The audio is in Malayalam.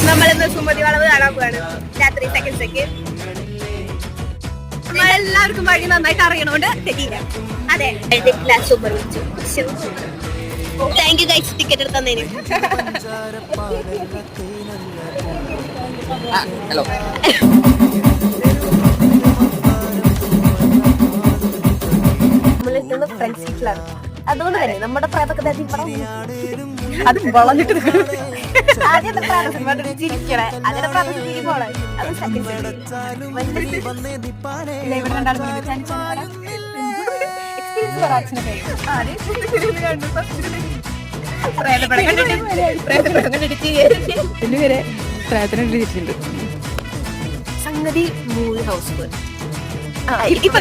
നമ്മളിന്ന് സുമതി വളവ് കാണാൻ പോവാണ് രാത്രി സെക്കൻഡ്സൊക്കെ. നമ്മളെല്ലാവർക്കും വഴി നന്നായിട്ട് അറിയണോണ്ട് തെറ്റിയില്ല. അതെ, super thank you guys ticket എടുത്തന്നേന്. ഹലോ. നമ്മളെത്തുന്ന ഫ്രണ്ട് സീറ്റിലാണ്. അതുകൊണ്ട് തന്നെ നമ്മുടെ പ്രായത്തൊക്കെ അത് വളഞ്ഞിട്ട് ആദ്യത്തെ പ്രായം ചിരിക്കണേ, അങ്ങനെ പ്രായം പോളെ അത് സെക്കൻഡ് സംഗതി മൂവി ഹൗസ് ഫുൾ. ഇപ്പൊ